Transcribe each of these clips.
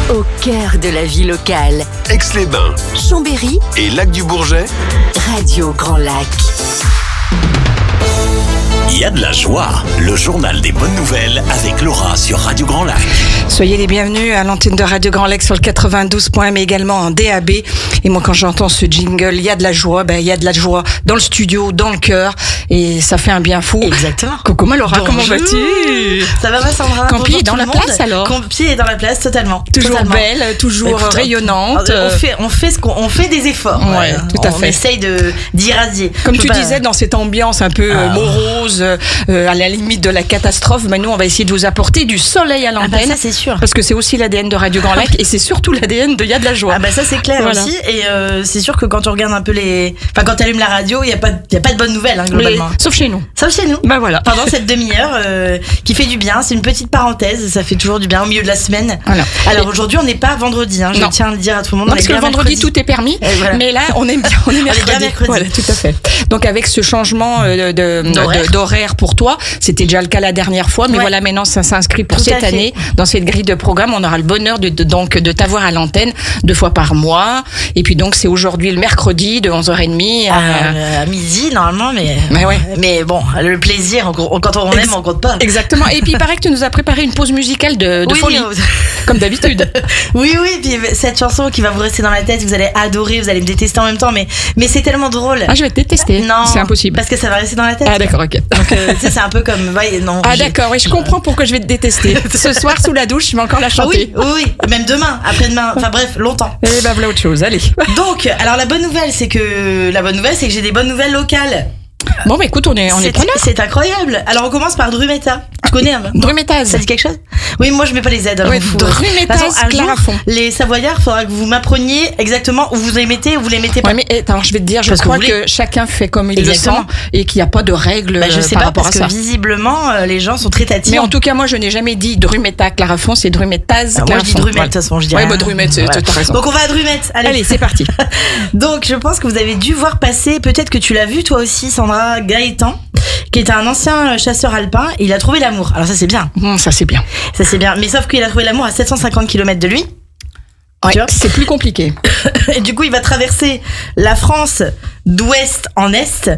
Au cœur de la vie locale. Aix-les-Bains, Chambéry et Lac-du-Bourget. Radio Grand Lac. Il y a de la joie, le journal des bonnes nouvelles avec Laura sur Radio Grand Lac. Soyez les bienvenus à l'antenne de Radio Grand Lac sur le 92.1 mais également en DAB. Et moi quand j'entends ce jingle, il y a de la joie, il y a de la joie dans le studio, dans le cœur et ça fait un bien fou. Exactement. Coucou Laura, comment vas-tu? Ça va Sandra? Campi est dans la place alors? Campi est dans la place totalement. Toujours belle, toujours rayonnante. On fait des efforts. Ouais, tout à fait. On essaye d'irradier. Comme tu disais, dans cette ambiance un peu morose, à la limite de la catastrophe, nous on va essayer de vous apporter du soleil à l'antenne. Ça c'est sûr. Parce que c'est aussi l'ADN de Radio Grand Lac et c'est surtout l'ADN de Y'a de la joie. Ça c'est clair aussi. Et c'est sûr que quand tu regardes un peu quand tu allumes la radio, il y a pas de bonnes nouvelles globalement. Sauf chez nous. Voilà. Pendant cette demi-heure qui fait du bien, c'est une petite parenthèse, ça fait toujours du bien au milieu de la semaine. Voilà. Alors aujourd'hui on n'est pas vendredi, je tiens à le dire à tout le monde. Non, parce que le vendredi tout est permis, mais là on est bien, on est mercredi. Voilà, tout à fait. Donc avec ce changement d'horaire pour toi, c'était déjà le cas la dernière fois, mais voilà maintenant ça s'inscrit pour cette année dans cette grille de programme. On aura le bonheur de t'avoir à l'antenne 2 fois par mois. Et puis donc c'est aujourd'hui le mercredi de 11h30 à midi normalement, mais bon, le plaisir quand on aime on compte pas. Exactement. Et puis il paraît que tu nous as préparé une pause musicale de folie, comme d'habitude. Oui, puis cette chanson qui va vous rester dans la tête, vous allez adorer, vous allez me détester en même temps, mais c'est tellement drôle. Je vais te détester. Non, c'est impossible. Parce que ça va rester dans la tête. D'accord, ok. Donc c'est un peu comme non. D'accord, je comprends pourquoi je vais te détester. Ce soir sous la douche, je vais encore la chanter. Oui, même demain, après-demain, enfin bref, longtemps. Et voilà autre chose, allez. Donc, alors la bonne nouvelle, c'est que j'ai des bonnes nouvelles locales. Bon, écoute, on est preneur. C'est incroyable. Alors, on commence par Drumetta. Tu connais Drumettaz. Ça dit quelque chose? Oui, moi, je mets pas les Z. Drumettaz, Clarafond. Les Savoyards, faudra que vous m'appreniez exactement où vous les mettez ou vous les mettez pas. Ouais, mais attends, je vais te dire, je crois que chacun fait comme il le sent et qu'il n'y a pas de règles je sais par pas, rapport parce à ça. Que visiblement, les gens sont très tatillons. Mais en tout cas, moi, je n'ai jamais dit Drumetta, Clarafond, c'est Drumettaz, Clarafond. Moi, je dis Drumette, de toute façon, je dis. Ouais, Drumette, t'as raison. Donc, on va à Drumette. Allez, c'est parti. Donc, je pense que vous avez dû voir passer, peut-être que tu l'as vu toi aussi, Sandra, Gaëtan, qui est un ancien chasseur alpin. Il a trouvé l'amour. Alors ça c'est bien. Ça c'est bien. Mais sauf qu'il a trouvé l'amour à 750 km de lui. Ouais, c'est plus compliqué. Et du coup il va traverser la France d'ouest en est,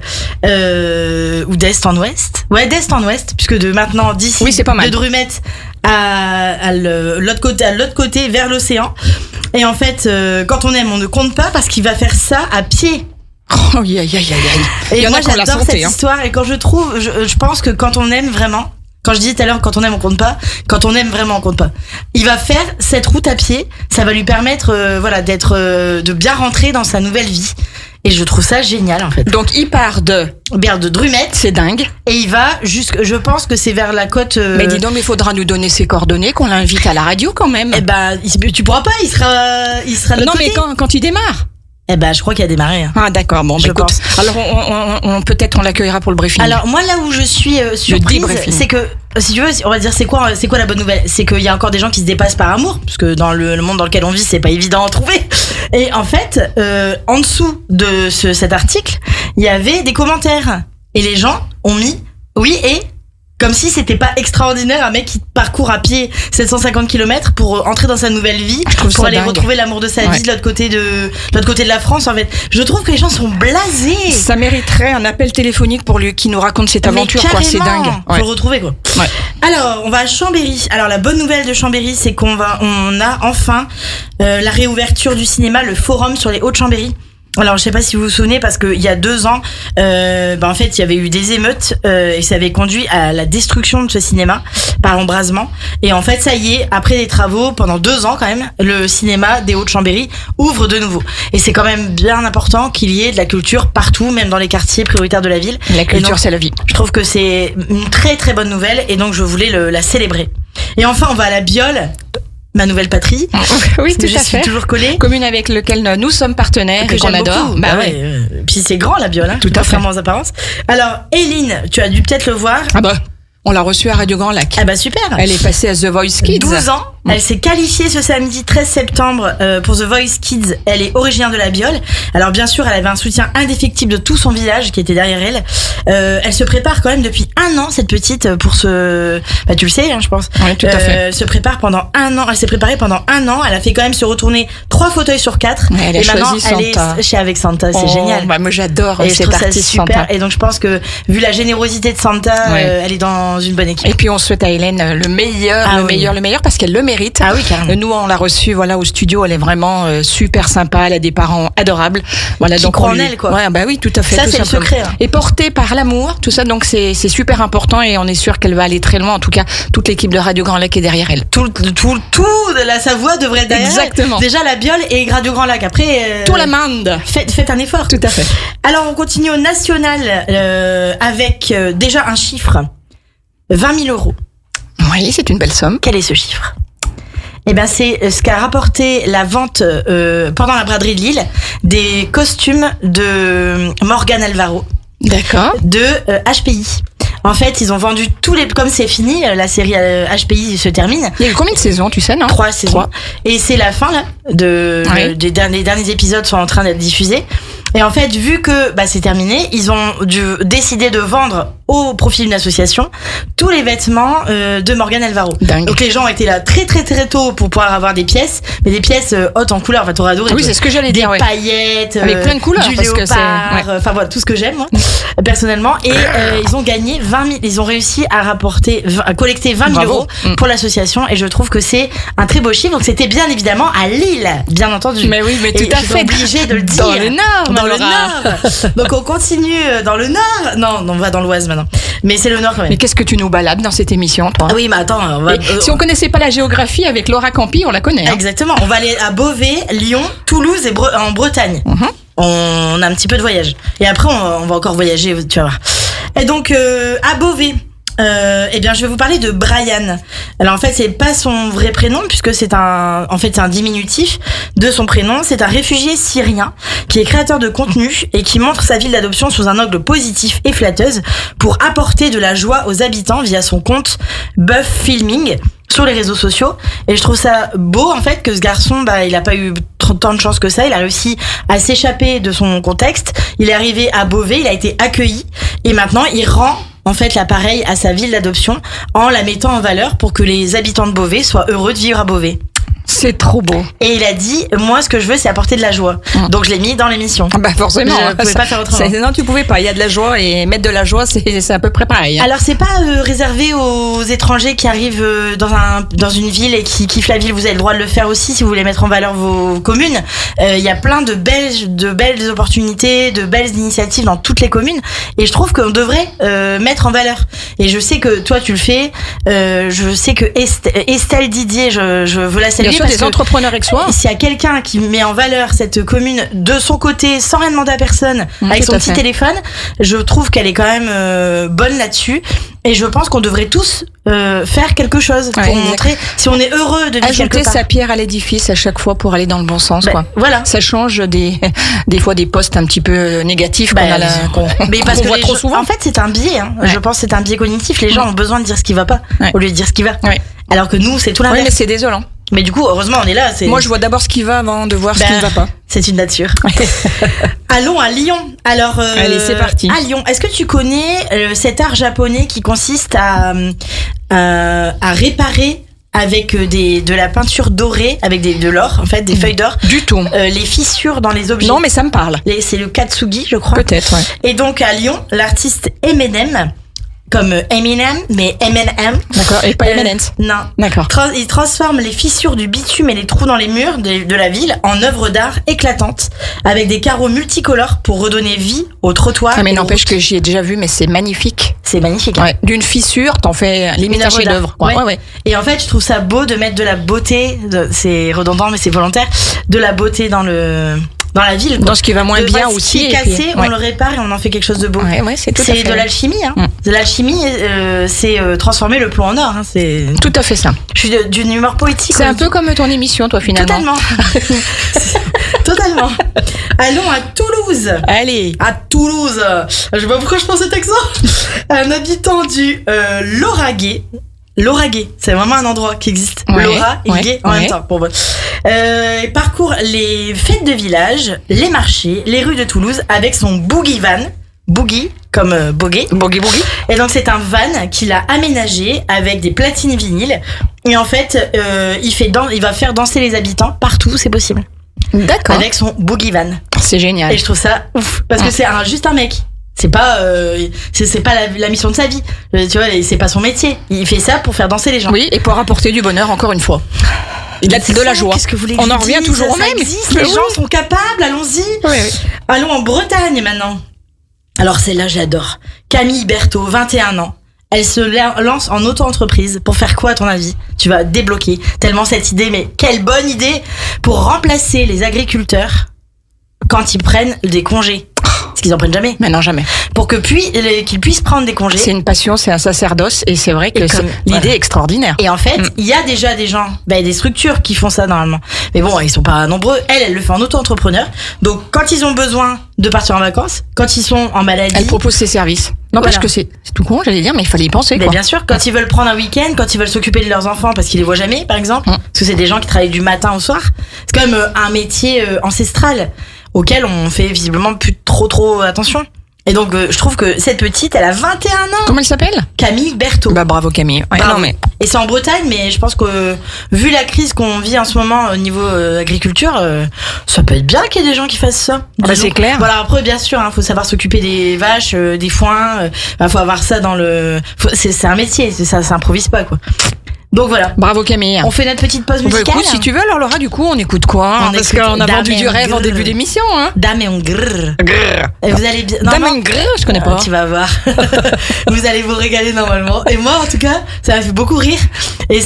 ou d'est en ouest. Ouais, d'est en ouest, puisque de maintenant d'ici de Drumette à l'autre côté vers l'océan. Et en fait quand on aime on ne compte pas, parce qu'il va faire ça à pied. Oh, aïe. Et moi j'adore cette histoire, et quand je pense que quand on aime vraiment, quand je disais tout à l'heure quand on aime on compte pas, quand on aime vraiment on compte pas. Il va faire cette route à pied, ça va lui permettre de bien rentrer dans sa nouvelle vie. Et je trouve ça génial en fait. Donc il part de Drumette, c'est dingue. Et il va je pense que c'est vers la côte. Mais dis donc, il faudra nous donner ses coordonnées, qu'on l'invite à la radio quand même. Tu pourras pas, il sera de l'autre côté. Non mais quand il démarre. Je crois qu'il a démarré. Ah d'accord, bon, écoute. Alors peut-être on l'accueillera pour le briefing. Alors moi là où je suis surprise, c'est que si tu veux, on va dire c'est quoi la bonne nouvelle, c'est qu'il y a encore des gens qui se dépassent par amour, parce que dans le monde dans lequel on vit, c'est pas évident à trouver. Et en fait, en dessous de cet article, il y avait des commentaires et les gens ont mis comme si c'était pas extraordinaire, un mec qui parcourt à pied 750 km pour entrer dans sa nouvelle vie, pour aller retrouver l'amour de sa vie de l'autre côté de la France. En fait, je trouve que les gens sont blasés. Ça mériterait un appel téléphonique pour lui qui nous raconte cette aventure, quoi. C'est dingue. Faut le retrouver, quoi. Ouais. Alors, on va à Chambéry. Alors, la bonne nouvelle de Chambéry, c'est on a enfin la réouverture du cinéma, le Forum sur les Hauts-de-Chambéry. Alors je sais pas si vous vous souvenez, parce qu'il y a 2 ans en fait il y avait eu des émeutes et ça avait conduit à la destruction de ce cinéma par l'embrasement. Et en fait ça y est, après des travaux pendant 2 ans quand même, le cinéma des Hauts-de-Chambéry ouvre de nouveau. Et c'est quand même bien important qu'il y ait de la culture partout, même dans les quartiers prioritaires de la ville. La culture c'est la vie. Je trouve que c'est une très très bonne nouvelle, et donc je voulais la célébrer. Et enfin on va à la Biole, ma nouvelle patrie. Oui, tout à fait. Je suis toujours collée. Commune avec lequel nous sommes partenaires et qu'on adore. Puis c'est grand la Biole, tout à fait. Contrairement aux apparences. Alors, Eline, tu as dû peut-être le voir. On l'a reçue à Radio Grand Lac. Super. Elle est passée à The Voice Kids. 12 ans. Elle s'est qualifiée ce samedi 13 septembre pour The Voice Kids. Elle est originaire de la Biole. Alors bien sûr, elle avait un soutien indéfectible de tout son village qui était derrière elle. Elle se prépare quand même depuis 1 an, cette petite, pour ce... Bah, tu le sais, hein, je pense. Oui, tout à fait. Elle se prépare pendant 1 an. Elle s'est préparée pendant 1 an. Elle a fait quand même se retourner 3 fauteuils sur 4. Ouais, et maintenant, elle est chez Avec Santa. C'est génial. Bah, moi, j'adore et cette artiste Santa. Et donc, je pense que, vu la générosité de Santa, elle est dans une bonne équipe. Et puis, on souhaite à Hélène le meilleur, parce qu'elle le mérite. Ah oui, carrément. Nous, on l'a reçue, au studio. Elle est vraiment super sympa. Elle a des parents adorables. Voilà, qui donc croient en elle, quoi. Ouais, bah oui, tout à fait. Ça, tout c'est simplement. le secret. Hein. Et portée par l'amour, tout ça, donc c'est super important et on est sûr qu'elle va aller très loin. En tout cas, toute l'équipe de Radio Grand Lac est derrière elle. Tout de la Savoie devrait être derrière. Exactement. Elle. Déjà la Biole et Radio Grand Lac. Après, tout l'amende. Faites un effort. Tout à fait. Alors, on continue au national avec déjà un chiffre. 20 000 €. Oui, c'est une belle somme. Quel est ce chiffre ? Eh ben, c'est ce qu'a rapporté la vente pendant la braderie de Lille des costumes de Morgane Alvaro. D'accord. De HPI. En fait, ils ont vendu tous les... Comme c'est fini, la série HPI se termine. Il y a eu combien de saisons, tu sais, non ? 3 saisons. 3. Et c'est la fin, là. Les derniers épisodes sont en train d'être diffusés. Et en fait, vu que c'est terminé, ils ont décidé de vendre au profit d'une association tous les vêtements de Morgane Alvaro. Dingue. Donc les gens étaient là très très très tôt pour pouvoir avoir des pièces, mais des pièces hautes en couleur. Enfin, t'aurais adoré. Oui, c'est ce que j'allais dire. Des paillettes, avec plein de couleurs, du parce léopard, que enfin voilà, tout ce que j'aime moi personnellement. Et ils ont gagné 20 000. Ils ont réussi à collecter 20 000 € pour l'association. Et je trouve que c'est un très beau chiffre. Donc c'était bien évidemment à Lille, bien entendu. Mais oui, mais tout à fait. Obligé de le dire. Dans le Nord. Dans le Nord. Donc on continue dans le Nord. Non, on va dans l'Oise maintenant. Mais c'est le Nord quand même. Mais qu'est-ce que tu nous balades dans cette émission, toi ? Ah oui, mais attends. Si on connaissait pas la géographie avec Laura Campi, on la connaît. Hein. Exactement. On va aller à Beauvais, Lyon, Toulouse et en Bretagne. On a un petit peu de voyage. Et après, on va encore voyager, tu vas voir. Et donc, à Beauvais. Eh bien, je vais vous parler de Brian. Alors, en fait, c'est pas son vrai prénom puisque c'est un diminutif de son prénom. C'est un réfugié syrien qui est créateur de contenu et qui montre sa ville d'adoption sous un angle positif et flatteuse pour apporter de la joie aux habitants via son compte Buff Filming sur les réseaux sociaux. Et je trouve ça beau, en fait, que ce garçon, il a pas eu tant de chance que ça. Il a réussi à s'échapper de son contexte. Il est arrivé à Beauvais, il a été accueilli et maintenant, il rend en fait l'appareil à sa ville d'adoption en la mettant en valeur pour que les habitants de Beauvais soient heureux de vivre à Beauvais. C'est trop beau. Et il a dit, moi, ce que je veux, c'est apporter de la joie. Donc, je l'ai mis dans l'émission. Bah, forcément. Je pouvais pas faire autrement. Non, tu pouvais pas. Il y a de la joie et mettre de la joie, c'est à peu près pareil. Alors, c'est pas réservé aux étrangers qui arrivent dans une ville et qui kiffent la ville. Vous avez le droit de le faire aussi si vous voulez mettre en valeur vos communes. Il y a plein de belles opportunités, de belles initiatives dans toutes les communes. Et je trouve qu'on devrait mettre en valeur. Et je sais que toi, tu le fais. Je sais que Estelle Didier, je veux la saluer. Des entrepreneurs avec soi. S'il y a quelqu'un qui met en valeur cette commune de son côté sans rien demander à personne avec son petit téléphone, je trouve qu'elle est quand même bonne là-dessus et je pense qu'on devrait tous faire quelque chose pour montrer si on est heureux de vivre quelque part. Ajouter sa pierre à l'édifice à chaque fois pour aller dans le bon sens, quoi. Voilà. Ça change des fois des posts un petit peu négatifs qu'on voit trop souvent. En fait, c'est un biais. Je pense que c'est un biais cognitif. Les gens ont besoin de dire ce qui va pas au lieu de dire ce qui va. Alors que nous, c'est tout l'inverse. Oui, mais c'est désolant. Mais du coup, heureusement, on est là. Moi, je vois d'abord ce qui va avant de voir ce qui ne va pas. C'est une nature. Allons à Lyon. Alors, allez, c'est parti. À Lyon, est-ce que tu connais cet art japonais qui consiste à réparer avec de la peinture dorée, avec de l'or, en fait, des feuilles d'or. Du tout. Les fissures dans les objets. Non, mais ça me parle. C'est le katsugi, je crois. Peut-être, ouais. Et donc, à Lyon, l'artiste Eminem, comme Eminem, mais M&M. D'accord, et pas M&M's. Non. D'accord. Il transforme les fissures du bitume et les trous dans les murs de la ville en œuvres d'art éclatantes, avec des carreaux multicolores pour redonner vie au trottoir. Ah, mais n'empêche que j'y ai déjà vu, mais c'est magnifique. C'est magnifique. Ouais. D'une fissure, t'en fais limite un chef-d'œuvre. Ouais. Et en fait, je trouve ça beau de mettre de la beauté, c'est redondant, mais c'est volontaire, de la beauté dans la ville, quoi. Dans ce qui va moins bien aussi. Ce qui est cassé, on le répare et on en fait quelque chose de beau. Ouais, c'est tout à fait. C'est de l'alchimie. De l'alchimie, c'est transformer le plomb en or. C'est tout à fait ça. Je suis d'une humeur poétique. C'est un peu comme ton émission, toi, finalement. Totalement. Totalement. Allons à Toulouse. Allez. À Toulouse. Je sais pas pourquoi je pense cet accent. Un habitant du Lauragais. Laura Gay. C'est vraiment un endroit qui existe. Laura et Gay en même temps. Bon, il parcourt les fêtes de village, les marchés, les rues de Toulouse avec son boogie van. Boogie, comme boogie. Boogie. Et donc c'est un van qu'il a aménagé avec des platines vinyles. Et en fait, il va faire danser les habitants partout où c'est possible. D'accord. Avec son boogie van. C'est génial. Et je trouve ça ouf. Parce que c'est juste un mec. C'est pas, c'est pas la mission de sa vie. Tu vois, c'est pas son métier. Il fait ça pour faire danser les gens. Oui, et pour apporter du bonheur encore une fois. Il a de la joie. Qu'est-ce que vous voulez On en revient toujours au même. Les gens sont capables, allons-y. Oui. Allons en Bretagne maintenant. Alors celle-là, j'adore. Camille Berthaud, 21 ans. Elle se lance en auto-entreprise. Pour faire quoi, à ton avis? Tu vas débloquer tellement cette idée, mais quelle bonne idée pour remplacer les agriculteurs quand ils prennent des congés. Parce qu'ils en prennent jamais. Mais non, jamais. Pour qu'ils puissent prendre des congés. C'est une passion, c'est un sacerdoce, et c'est vrai que l'idée est extraordinaire. Et en fait, il y a déjà des gens, des structures qui font ça normalement. Mais bon, ils sont pas nombreux. Elle le fait en auto-entrepreneur. Donc, quand ils ont besoin de partir en vacances, quand ils sont en maladie, elle propose ses services. Non, parce que c'est tout con, j'allais dire, mais il fallait y penser. Mais bien sûr, quand ils veulent prendre un week-end, quand ils veulent s'occuper de leurs enfants parce qu'ils les voient jamais, par exemple, parce que c'est des gens qui travaillent du matin au soir. C'est quand même un métier ancestral auquel on fait visiblement plus trop attention. Et donc, je trouve que cette petite, elle a 21 ans. Comment elle s'appelle? Camille Berthaud. Bah, bravo Camille. Ouais, bravo. Non, mais... Et c'est en Bretagne, mais je pense que, vu la crise qu'on vit en ce moment au niveau agriculture, ça peut être bien qu'il y ait des gens qui fassent ça. Bah, c'est clair. Voilà, après, bien sûr, faut savoir s'occuper des vaches, des foins, faut avoir ça dans le... C'est un métier, ça s'improvise pas, quoi. Donc voilà. Bravo Camille. On fait notre petite pause musicale. Écoute, si tu veux, alors Laura, du coup, on écoute quoi? Parce qu'on a vendu du rêve en début d'émission, hein. Dame et on grrr. Et vous allez bien. Dame et on grrr, je connais pas. Tu vas voir. Vous allez vous régaler normalement. Et moi, en tout cas, ça m'a fait beaucoup rire. Et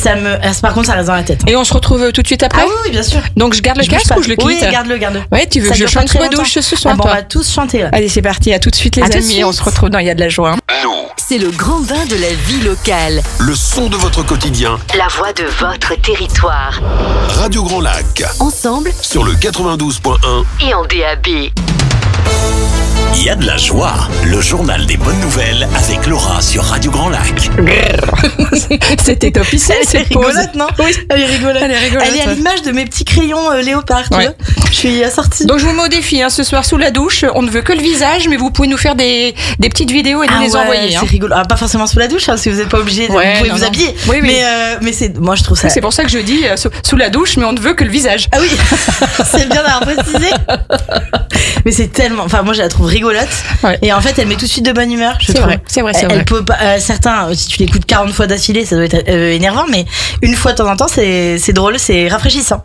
par contre, ça reste dans la tête. Et on se retrouve tout de suite après? Ah oui, bien sûr. Donc je garde le casque ou je le quitte? Oui, garde-le. Ouais, tu veux que je chante sous la douche ce soir? On va tous chanter. Allez, c'est parti. À tout de suite, les amis. On se retrouve dans Il y a de la joie. C'est le grand bain de la vie locale. Le son de votre quotidien. La voix de votre territoire. Radio Grand Lac. Ensemble sur le 92.1 et en DAB. Il y a de la joie. Le journal des bonnes nouvelles avec Laura sur Radio Grand Lac. C'était topicelle, c'est rigolote, non? Oui, elle est rigolote. Elle est à l'image de mes petits crayons léopard. Tu vois, je suis assortie. Donc je vous mets au défi, ce soir sous la douche. On ne veut que le visage, mais vous pouvez nous faire des petites vidéos et nous les envoyer. C'est rigolo. Pas forcément sous la douche, si vous n'êtes pas obligé. Vous pouvez vous habiller. Oui. Mais c'est, moi je trouve ça. C'est pour ça que je dis sous la douche, mais on ne veut que le visage. Ah oui, c'est bien d'avoir précisé. Mais c'est tellement. Enfin, moi je la trouve rigolote. Ouais. Et en fait, elle met tout de suite de bonne humeur. C'est vrai. Elle peut pas, certains, si tu l'écoutes 40 fois d'affilée, ça doit être énervant, mais une fois de temps en temps, c'est drôle, c'est rafraîchissant.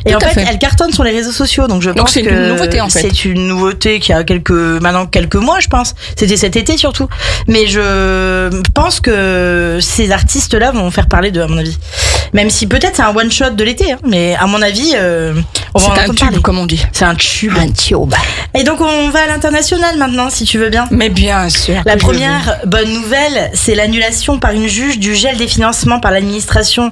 Et en fait, elle cartonne sur les réseaux sociaux, donc je pense que c'est une nouveauté en fait. C'est une nouveauté qui a quelques mois, je pense. C'était cet été surtout. Mais je pense que ces artistes-là vont faire parler d'eux, à mon avis. Même si peut-être c'est un one shot de l'été, hein, mais à mon avis, on va en entendre parler. Comme on dit. C'est un tube. Un tube. Et donc on va à l'international maintenant, si tu veux bien. Mais bien sûr. La première bonne nouvelle, c'est l'annulation par une juge du gel des financements par l'administration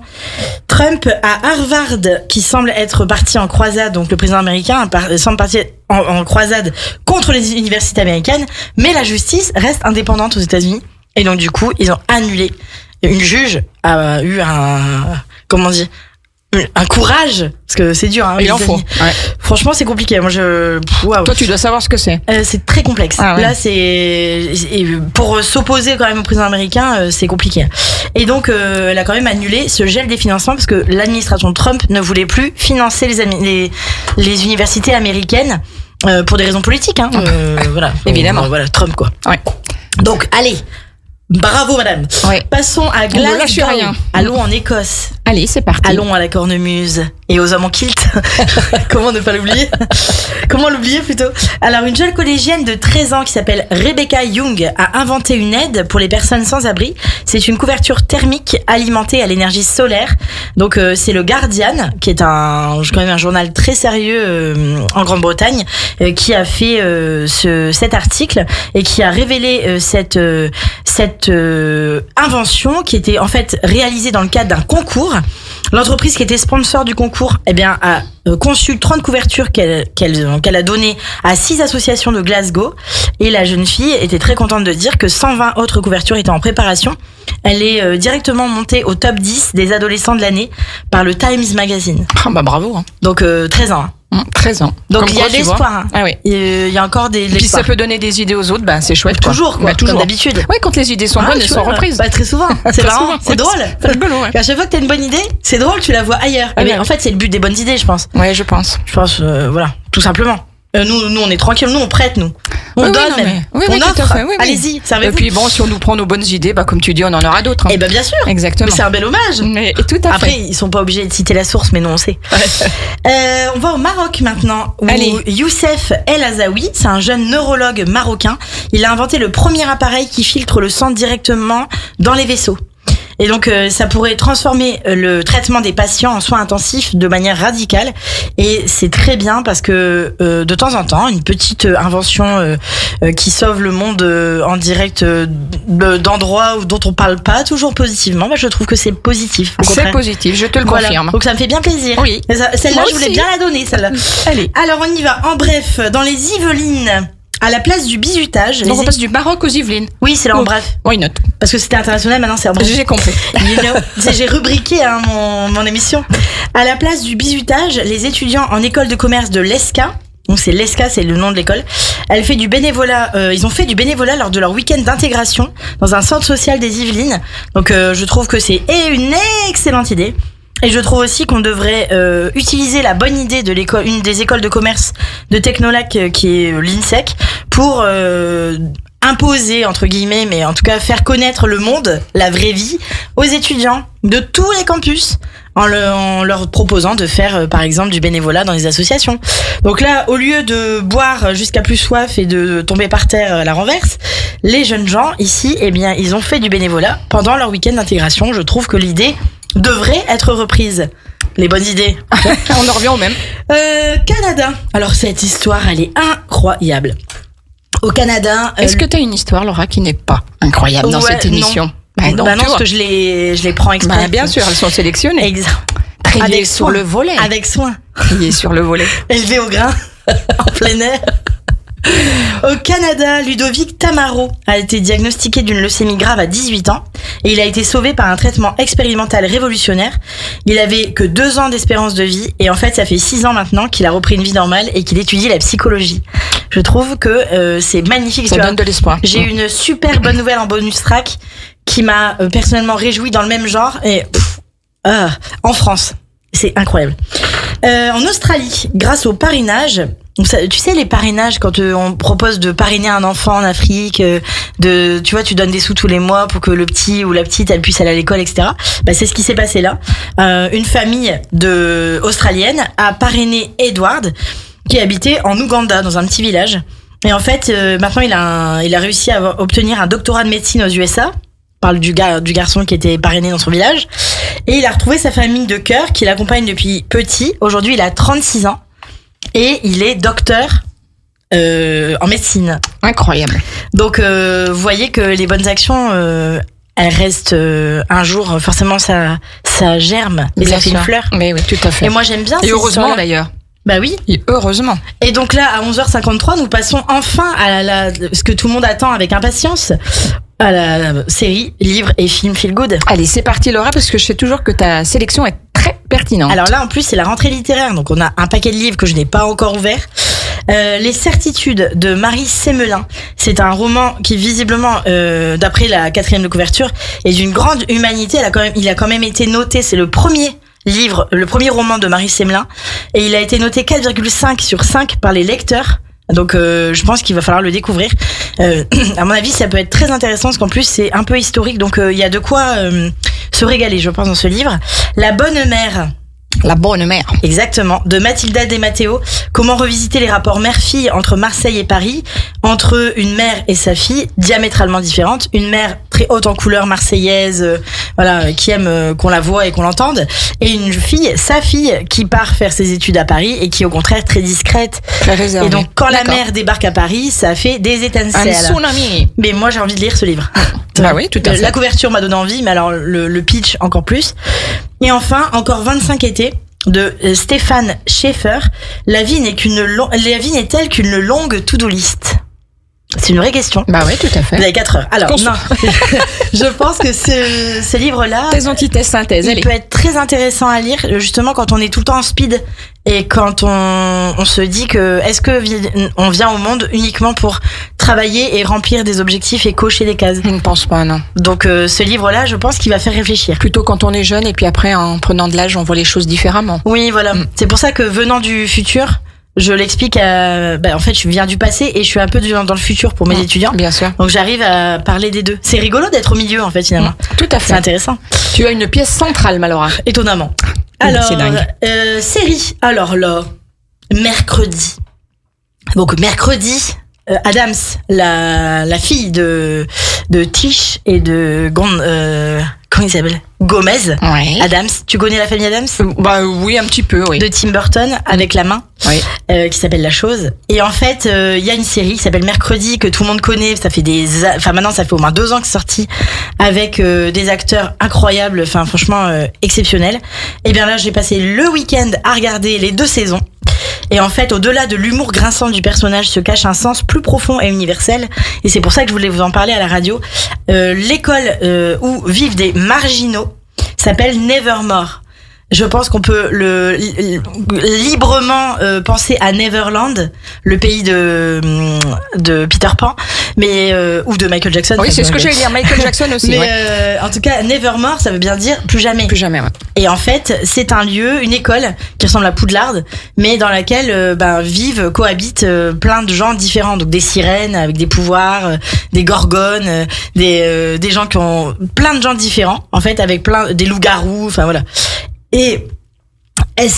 Trump à Harvard, qui semble être parti en croisade. Donc le président américain semble partir en croisade contre les universités américaines, mais la justice reste indépendante aux États-Unis. Et donc du coup, ils ont annulé. Une juge a eu un courage, parce que c'est dur, hein. Il en faut. Ouais. Franchement, c'est compliqué. Moi, Toi, tu dois savoir ce que c'est. C'est très complexe. Ah ouais. Là, pour s'opposer quand même au président américain, c'est compliqué. Et donc, elle a quand même annulé ce gel des financements parce que l'administration Trump ne voulait plus financer les universités américaines pour des raisons politiques. Hein. Voilà. Évidemment. Voilà, Trump quoi. Ouais. Donc, allez. Bravo madame. Ouais. Passons à Glasgow. Allons en Écosse. Allez, c'est parti. Allons à la cornemuse et aux hommes en kilt. Comment ne pas l'oublier? Comment l'oublier plutôt? Alors, une jeune collégienne de 13 ans qui s'appelle Rebecca Young a inventé une aide pour les personnes sans abri. C'est une couverture thermique alimentée à l'énergie solaire. Donc, c'est le Guardian, qui est quand même un journal très sérieux en Grande-Bretagne, qui a fait cet article et qui a révélé cette cette invention qui était en fait réalisée dans le cadre d'un concours. L'entreprise qui était sponsor du concours, a conçu 30 couvertures qu'elle a données à 6 associations de Glasgow. Et la jeune fille était très contente de dire que 120 autres couvertures étaient en préparation. Elle est directement montée au top 10 des adolescents de l'année par le Times Magazine. Ah bah bravo. Hein. Donc 13 ans. 13 ans. Donc il y a de l'espoir. Hein. Ah oui. Il y a encore des l'espoir. Puis ça peut donner des idées aux autres, c'est chouette. Toujours, quoi, toujours. Comme d'habitude. Oui, quand les idées sont bonnes, elles sont reprises. Très souvent. C'est marrant, c'est drôle. C'est rigolo, ouais. À chaque fois que t'as une bonne idée, c'est drôle, tu la vois ailleurs. Mais en fait, c'est le but des bonnes idées, je pense. Ouais, je pense. Voilà, tout simplement. Nous, on est tranquille, nous, on prête, nous. On donne, on offre. Allez-y, servez-vous. Et puis bon, si on nous prend nos bonnes idées, comme tu dis, on en aura d'autres. Hein. Eh ben bien sûr. Exactement. Mais c'est un bel hommage. Mais tout à fait. Après, ils sont pas obligés de citer la source, mais nous, on sait. On va au Maroc maintenant. Où Youssef El Azaoui, c'est un jeune neurologue marocain. Il a inventé le premier appareil qui filtre le sang directement dans les vaisseaux. Et donc ça pourrait transformer le traitement des patients en soins intensifs de manière radicale. Et c'est très bien parce que de temps en temps, une petite invention qui sauve le monde en direct d'endroits dont on parle pas toujours positivement, je trouve que c'est positif. C'est positif, je te le confirme. Donc ça me fait bien plaisir. Oui. Celle-là, je voulais bien la donner, celle-là. Allez. Alors on y va. En bref, dans les Yvelines, à la place du bizutage. Donc on passe du Maroc aux Yvelines. Oui, c'est là en bref. Why not? Parce que c'était international, maintenant c'est en bref. J'ai compris. J'ai rubriqué mon émission. À la place du bizutage, les étudiants en école de commerce de l'ESCA, donc c'est l'ESCA, c'est le nom de l'école, ils ont fait du bénévolat lors de leur week-end d'intégration dans un centre social des Yvelines. Donc je trouve que c'est une excellente idée. Et je trouve aussi qu'on devrait utiliser la bonne idée de l'école, une des écoles de commerce de Technolac qui est l'INSEC, pour imposer, entre guillemets, mais en tout cas faire connaître le monde, la vraie vie, aux étudiants de tous les campus, en leur proposant de faire, par exemple, du bénévolat dans les associations. Donc là, au lieu de boire jusqu'à plus soif et de tomber par terre à la renverse, les jeunes gens ici, ils ont fait du bénévolat pendant leur week-end d'intégration. Je trouve que l'idée devrait être reprise. Les bonnes idées. On en revient au même. Canada. Alors cette histoire, elle est incroyable. Au Canada... Est-ce que tu as une histoire, Laura, qui n'est pas incroyable dans cette émission? Non, parce que je les prends exprès. Bien sûr, elles sont sélectionnées. Exact. Triées sur le volet. Avec soin. Triées sur le volet. Élevées au grain, en plein air. Au Canada, Ludovic Tamaro a été diagnostiqué d'une leucémie grave à 18 ans et il a été sauvé par un traitement expérimental révolutionnaire. Il avait que 2 ans d'espérance de vie et en fait ça fait 6 ans maintenant qu'il a repris une vie normale et qu'il étudie la psychologie. Je trouve que c'est magnifique. Ça donne de l'espoir. J'ai une super bonne nouvelle en bonus track qui m'a personnellement réjoui dans le même genre et en France. C'est incroyable. En Australie, grâce au parrainage, tu sais les parrainages quand on propose de parrainer un enfant en Afrique, tu vois, tu donnes des sous tous les mois pour que le petit ou la petite elle puisse aller à l'école, etc. C'est ce qui s'est passé là. Une famille australienne a parrainé Edward qui habitait en Ouganda dans un petit village. Et en fait, maintenant il a réussi à obtenir un doctorat de médecine aux USA. Parle du garçon qui était parrainé dans son village. Et il a retrouvé sa famille de cœur qui l'accompagne depuis petit. Aujourd'hui, il a 36 ans. Et il est docteur en médecine. Incroyable. Donc, vous voyez que les bonnes actions, elles restent un jour, forcément, ça germe. Et ça fait une fleur. Mais oui, tout à fait. Et moi, j'aime bien. Et heureusement, d'ailleurs. Bah oui. Et heureusement. Et donc là, à 11h53, nous passons enfin à ce que tout le monde attend avec impatience, à la série, livre et film Feel Good. Allez, c'est parti Laura, parce que je sais toujours que ta sélection est très pertinente. Alors là, en plus, c'est la rentrée littéraire, donc on a un paquet de livres que je n'ai pas encore ouvert. Les certitudes de Marie Semelin. C'est un roman qui visiblement, d'après la 4e de couverture, est d'une grande humanité. Il a quand même été noté, c'est le premier roman de Marie Semelin, et il a été noté 4,5 sur 5 par les lecteurs. Donc je pense qu'il va falloir le découvrir. À mon avis, ça peut être très intéressant parce qu'en plus c'est un peu historique, donc il y a de quoi se régaler, je pense, dans ce livre. La bonne mère. La bonne mère. Exactement. De Mathilda De Matteo. Comment revisiter les rapports mère-fille entre Marseille et Paris, entre une mère et sa fille, diamétralement différentes. Une mère très haute en couleur, marseillaise, voilà, qui aime qu'on la voit et qu'on l'entende, et une fille, sa fille, qui part faire ses études à Paris et qui est au contraire très discrète. Très réservée. Et donc quand la mère débarque à Paris, ça fait des étincelles. Un tsunami. Mais moi j'ai envie de lire ce livre. Bah oui, tout à fait. La couverture m'a donné envie, mais alors le pitch encore plus. Et enfin, encore 25 étés de Stéphane Schaeffer. La vie n'est-elle qu'une longue to-do list? C'est une vraie question. Bah oui, tout à fait. Vous avez 4 heures. Alors, non. Je pense que ce livre-là. Thèse, antithèse, synthèse. Il peut être très intéressant à lire, justement, quand on est tout le temps en speed et quand on se dit que est-ce que on vient au monde uniquement pour travailler et remplir des objectifs et cocher des cases? Je ne pense pas, non. Donc, ce livre-là, je pense qu'il va faire réfléchir. Plutôt quand on est jeune et puis après, en prenant de l'âge, on voit les choses différemment. Oui, voilà. C'est pour ça que venant du futur, je l'explique en fait, je viens du passé et je suis un peu dans le futur pour mes étudiants. Bien sûr. Donc j'arrive à parler des deux. C'est rigolo d'être au milieu, en fait, finalement. Tout à fait. C'est intéressant. Tu as une pièce centrale, Malora. Étonnamment. Alors, c'est dingue. Série. Alors là, mercredi. Donc mercredi, Adams, la fille de Tish et de comment il s'appelle? Gomez. Ouais. Adams. Tu connais la famille Adams? Bah oui, un petit peu, oui. De Tim Burton, avec la main. Oui. Qui s'appelle La Chose. Et en fait, il y a une série qui s'appelle Mercredi, que tout le monde connaît. Ça fait maintenant, ça fait au moins 2 ans que c'est sorti, avec des acteurs incroyables, enfin, franchement, exceptionnels. Et bien là, j'ai passé le week-end à regarder les 2 saisons. Et en fait, au-delà de l'humour grinçant du personnage se cache un sens plus profond et universel. Et c'est pour ça que je voulais vous en parler à la radio. L'école où vivent des marginaux s'appelle Nevermore. Je pense qu'on peut librement penser à Neverland, le pays de Peter Pan, mais ou de Michael Jackson. Oui, c'est ce que j'allais dire, Michael Jackson aussi. Mais en tout cas, Nevermore, ça veut bien dire plus jamais. Plus jamais, ouais. Et en fait, c'est un lieu, une école qui ressemble à Poudlard, mais dans laquelle cohabitent plein de gens différents, donc des sirènes avec des pouvoirs, des gorgones, des gens qui ont plein de gens différents, en fait, avec des loups-garous, enfin voilà. Et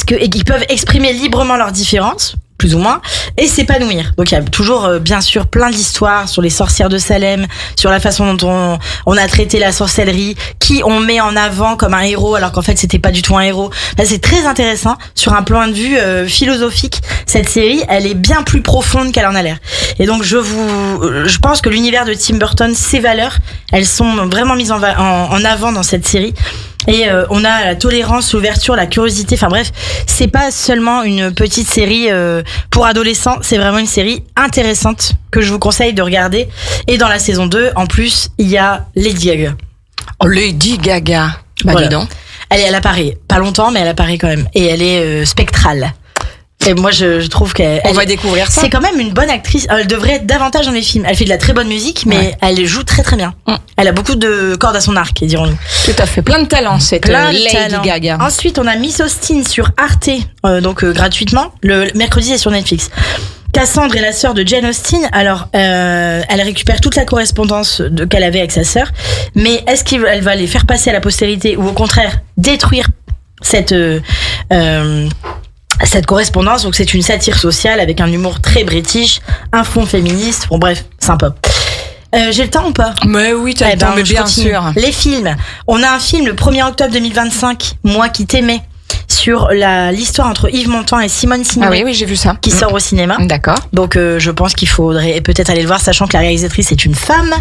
qu'ils peuvent exprimer librement leurs différences, plus ou moins, et s'épanouir. Donc il y a toujours, bien sûr, plein d'histoires sur les sorcières de Salem, sur la façon dont on a traité la sorcellerie, qui on met en avant comme un héros, alors qu'en fait c'était pas du tout un héros. Là, c'est très intéressant sur un point de vue philosophique. Cette série, elle est bien plus profonde qu'elle en a l'air. Et donc je pense que l'univers de Tim Burton, ses valeurs, elles sont vraiment mises en avant dans cette série. Et on a la tolérance, l'ouverture, la curiosité. Enfin bref, c'est pas seulement une petite série pour adolescents, c'est vraiment une série intéressante que je vous conseille de regarder. Et dans la saison 2, en plus, il y a Lady Gaga. Oh, Lady Gaga. Bah voilà. Dis donc. Elle apparaît, pas longtemps, mais elle apparaît quand même. Et elle est spectrale. Et moi, je trouve qu'elle... On va découvrir ça. C'est quand même une bonne actrice. Elle devrait être davantage dans les films. Elle fait de la très bonne musique, mais elle joue très très bien. Elle a beaucoup de cordes à son arc, dirons-nous. Tout à fait. Plein de talent, cette Lady Gaga. Ensuite, on a Miss Austin sur Arte, donc gratuitement. Le mercredi, c'est sur Netflix. Cassandre est la sœur de Jane Austen. Alors, elle récupère toute la correspondance qu'elle avait avec sa sœur. Mais est-ce qu'elle va les faire passer à la postérité ou au contraire détruire cette correspondance? Donc c'est une satire sociale avec un humour très british, un fond féministe. Bon bref, sympa. J'ai le temps ou pas? Mais oui, t'as le temps, mais bien sûr. Les films. On a un film le 1er octobre 2025, Moi qui t'aimais, sur l'histoire entre Yves Montand et Simone Signoret. Ah oui, j'ai vu ça. Qui sort au cinéma. D'accord. Donc je pense qu'il faudrait peut-être aller le voir, sachant que la réalisatrice est une femme.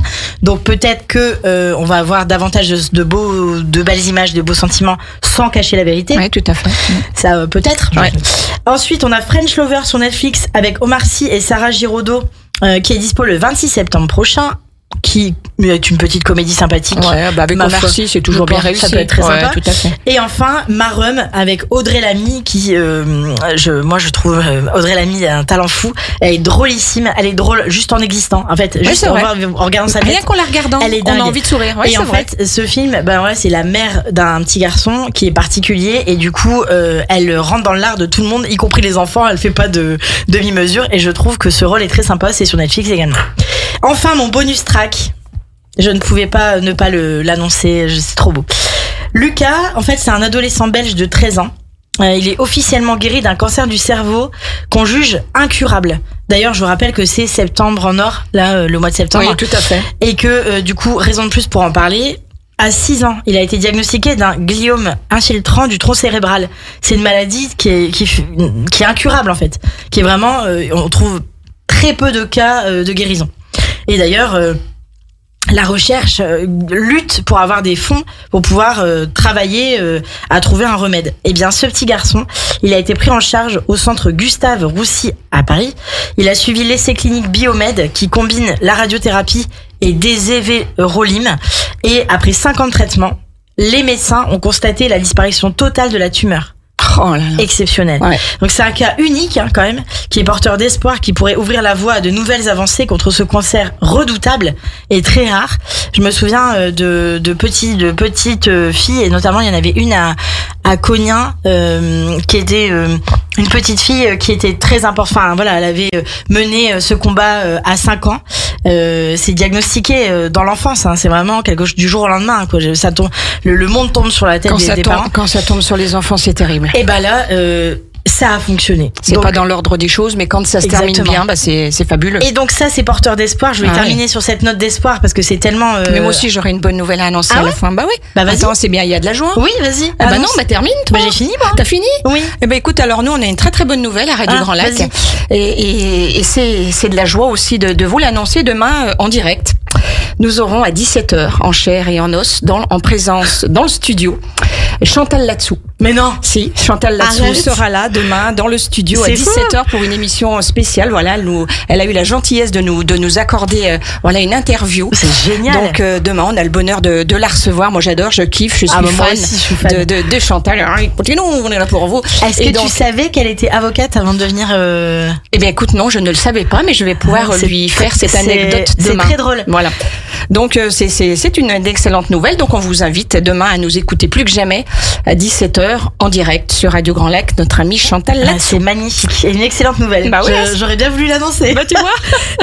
Donc peut-être que on va avoir davantage de belles images, de beaux sentiments, sans cacher la vérité. Oui, tout à fait. Ça peut-être. Ouais. Ensuite, on a French Lover sur Netflix avec Omar Sy et Sarah Giraudot, qui est dispo le 26 septembre prochain. Qui est une petite comédie sympathique. Ouais, bah avec Omar Sy, c'est toujours bien réussi. Ça peut être très sympa. Tout à fait. Et enfin, Marum avec Audrey Lamy, qui, moi, je trouve Audrey Lamy a un talent fou. Elle est drôlissime. Elle est drôle juste en existant. En fait, juste en regardant sa tête. Rien qu'en la regardant, elle est dingue. On a envie de sourire. Ouais, et en fait, ce film, c'est la mère d'un petit garçon qui est particulier, et du coup, elle rentre dans l'art de tout le monde, y compris les enfants. Elle fait pas de demi-mesure, et je trouve que ce rôle est très sympa. C'est sur Netflix également. Enfin, mon bonus track. Je ne pouvais pas ne pas l'annoncer, c'est trop beau. Lucas, en fait, c'est un adolescent belge de 13 ans. Il est officiellement guéri d'un cancer du cerveau qu'on juge incurable. D'ailleurs, je vous rappelle que c'est septembre en or, là, le mois de septembre. Oui, tout à fait. Et que, du coup, raison de plus pour en parler. À 6 ans, il a été diagnostiqué d'un gliome infiltrant du tronc cérébral. C'est une maladie qui est incurable, en fait. Qui est vraiment, on trouve très peu de cas de guérison. Et d'ailleurs, la recherche lutte pour avoir des fonds pour pouvoir travailler à trouver un remède. Eh bien, ce petit garçon, il a été pris en charge au centre Gustave Roussy à Paris. Il a suivi l'essai clinique Biomed qui combine la radiothérapie et des évérolim. Et après 5 ans de traitement, les médecins ont constaté la disparition totale de la tumeur. Oh là là. Exceptionnel. Ouais. Donc c'est un cas unique quand même, qui est porteur d'espoir, qui pourrait ouvrir la voie à de nouvelles avancées contre ce cancer redoutable et très rare. Je me souviens de petites filles, et notamment il y en avait une à Cognin, qui était une petite fille qui était très importante. Enfin voilà, elle avait mené ce combat à 5 ans. C'est diagnostiqué dans l'enfance. Hein. C'est vraiment quelque chose du jour au lendemain. Quoi. Ça tombe, le monde tombe sur la tête des parents. Quand ça tombe sur les enfants, c'est terrible. Et bah là, ça a fonctionné. C'est pas dans l'ordre des choses, mais quand ça se termine bien, bah c'est fabuleux. Et donc ça, c'est porteur d'espoir. Je vais terminer sur cette note d'espoir parce que c'est tellement. Mais moi aussi, j'aurais une bonne nouvelle à annoncer à la fin. Bah oui. Bah vas-y. Attends, c'est bien. Il y a de la joie. Oui, vas-y. Ah bah non, bah termine. Toi. Bah j'ai fini moi. T'as fini? Oui. Eh ben écoute, alors nous, on a une très très bonne nouvelle à Radio Grand Lac. Et c'est de la joie aussi de vous l'annoncer demain en direct. Nous aurons à 17h en chair et en os, en présence dans le studio, Chantal Latsou. Mais non. Si, Chantal Latsou sera là demain dans le studio à 17h pour une émission spéciale. Voilà, elle a eu la gentillesse de nous accorder une interview. C'est génial. Donc demain, on a le bonheur de la recevoir. Moi, j'adore, je kiffe, je suis fan de Chantal. Écoutez, nous, on est là pour vous. Est-ce que tu savais qu'elle était avocate avant de devenir Eh bien, écoute, non, je ne le savais pas, mais je vais pouvoir lui faire cette anecdote demain. C'est très drôle. Voilà. Donc c'est une excellente nouvelle. Donc on vous invite demain à nous écouter plus que jamais à 17h en direct sur Radio Grand Lac, notre amie Chantal Latsou. C'est magnifique. Et une excellente nouvelle. Bah oui, j'aurais bien voulu l'annoncer. Bah tu vois.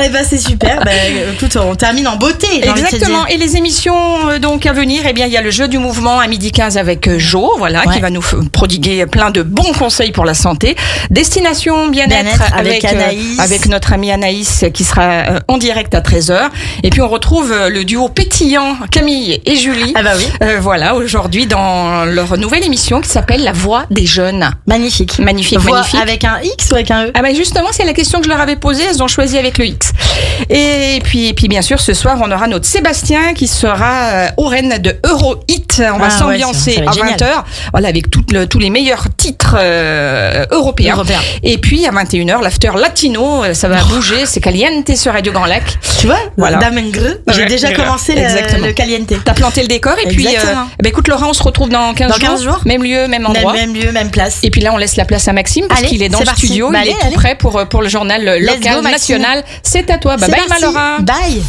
Eh ben c'est super. Bah écoute, on termine en beauté. Exactement. Et les émissions donc à venir, eh bien il y a le jeu du mouvement à 12h15 avec Jo, qui va nous prodiguer plein de bons conseils pour la santé. Destination bien-être avec Anaïs, avec notre amie Anaïs qui sera en direct à 13h. Et puis on retrouve le duo pétillant Camille et Julie. Ah bah oui. Aujourd'hui dans leur nouvelle émission qui s'appelle La Voix des jeunes. Magnifique. Magnifique. Avec un X ou avec un E? Ah bah justement, c'est la question que je leur avais posée. Elles ont choisi avec le X. Et puis bien sûr, ce soir, on aura notre Sébastien qui sera au Rennes de Eurohit. On va s'ambiancer à 20h. Voilà, avec tous les meilleurs titres européens. Et puis à 21h, l'after latino, ça va bouger. C'est Caliente sur Radio Grand Lac. Tu vois, Damengreux. J'ai déjà commencé le Caliente. T'as planté le décor et puis écoute Laura, on se retrouve dans 15 jours. Même lieu, même endroit. Même lieu, même place. Et puis là, on laisse la place à Maxime parce qu'il est dans le studio. Il est tout prêt pour le journal local national. C'est à toi. Bye bye Laura. Bye.